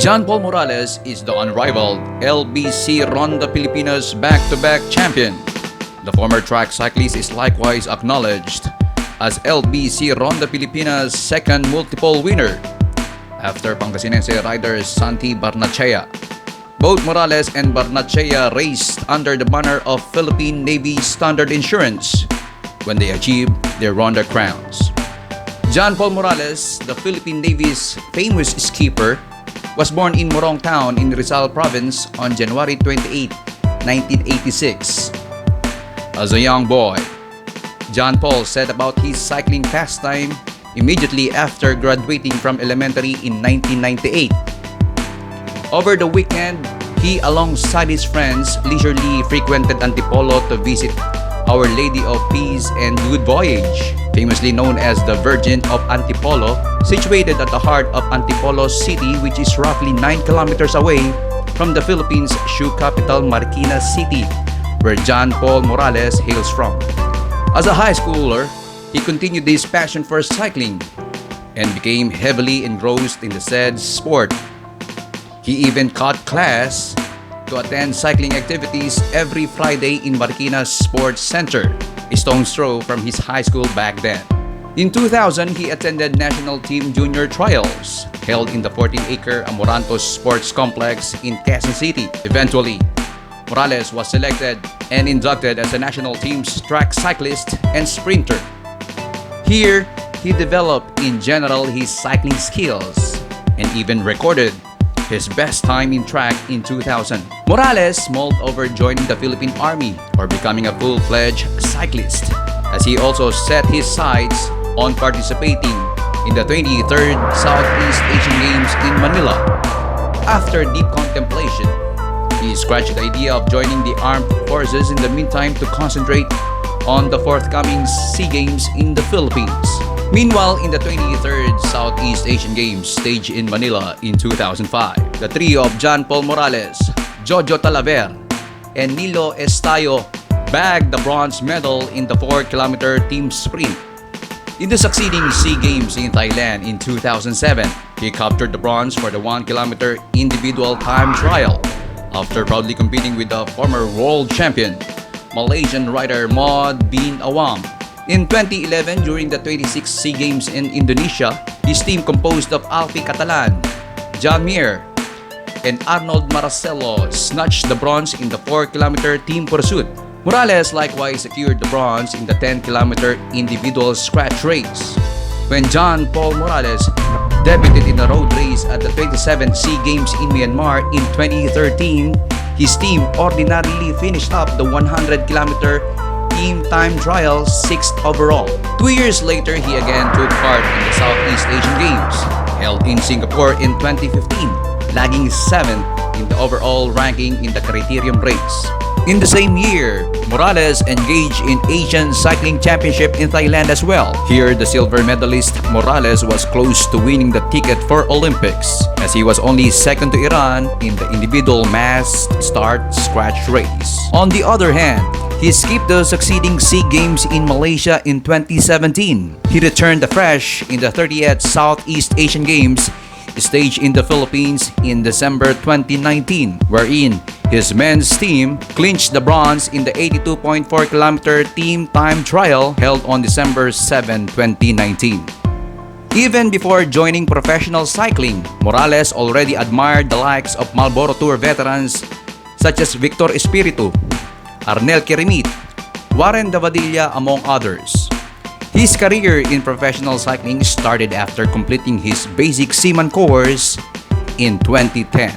John Paul Morales is the unrivaled LBC Ronda Pilipinas back-to-back champion. The former track cyclist is likewise acknowledged as LBC Ronda Pilipinas' second multiple winner after Pangasinense rider Santi Barnachea. Both Morales and Barnachea raced under the banner of Philippine Navy Standard Insurance when they achieved their Ronda crowns. John Paul Morales, the Philippine Navy's famous skipper, was born in Morong Town in Rizal Province on January 28, 1986. As a young boy, John Paul set about his cycling pastime immediately after graduating from elementary in 1998. Over the weekend, he alongside his friends leisurely frequented Antipolo to visit Our Lady of Peace and Good Voyage, famously known as the Virgin of Antipolo, situated at the heart of Antipolo City, which is roughly 9 kilometers away from the Philippines' shoe capital Marikina City, where John Paul Morales hails from. As a high schooler, he continued his passion for cycling and became heavily engrossed in the said sport. He even caught class to attend cycling activities every Friday in Marikina Sports Center, a stone's throw from his high school back then. In 2000, he attended National Team Junior Trials held in the 14-acre Amorantos Sports Complex in Quezon City. Eventually, Morales was selected and inducted as the national team's track cyclist and sprinter. Here, he developed in general his cycling skills and even recorded his best time in track in 2000. Morales mulled over joining the Philippine Army or becoming a full-fledged cyclist, as he also set his sights on participating in the 23rd Southeast Asian Games in Manila. After deep contemplation, he scratched the idea of joining the armed forces in the meantime to concentrate on the forthcoming SEA Games in the Philippines. Meanwhile, in the 23rd Southeast Asian Games staged in Manila in 2005, the trio of John Paul Morales, Jojo Talaver, and Nilo Estayo bagged the bronze medal in the 4-kilometer team sprint. In the succeeding SEA Games in Thailand in 2007, he captured the bronze for the 1-kilometer individual time trial after proudly competing with the former world champion, Malaysian rider Maud bin Awang. In 2011, during the 26th SEA Games in Indonesia, his team composed of Alfie Catalan, John Mir, and Arnold Marcelo snatched the bronze in the 4-kilometer team pursuit. Morales likewise secured the bronze in the 10-kilometer individual scratch race. When John Paul Morales debuted in a road race at the 27th SEA Games in Myanmar in 2013, his team ordinarily finished up the 100-kilometer team time trial 6th overall. 2 years later, he again took part in the Southeast Asian Games, held in Singapore in 2015, lagging 7th in the overall ranking in the criterium race. In the same year, Morales engaged in Asian Cycling Championship in Thailand as well. Here, the silver medalist Morales was close to winning the ticket for Olympics, as he was only second to Iran in the individual mass start scratch race. On the other hand, he skipped the succeeding SEA Games in Malaysia in 2017. He returned afresh in the 30th Southeast Asian Games, staged in the Philippines in December 2019, wherein his men's team clinched the bronze in the 82.4-kilometer team time trial held on December 7, 2019. Even before joining professional cycling, Morales already admired the likes of Marlboro Tour veterans such as Victor Espiritu, Arnel Querimit, Warren Davadilla, among others. His career in professional cycling started after completing his basic seaman course in 2010.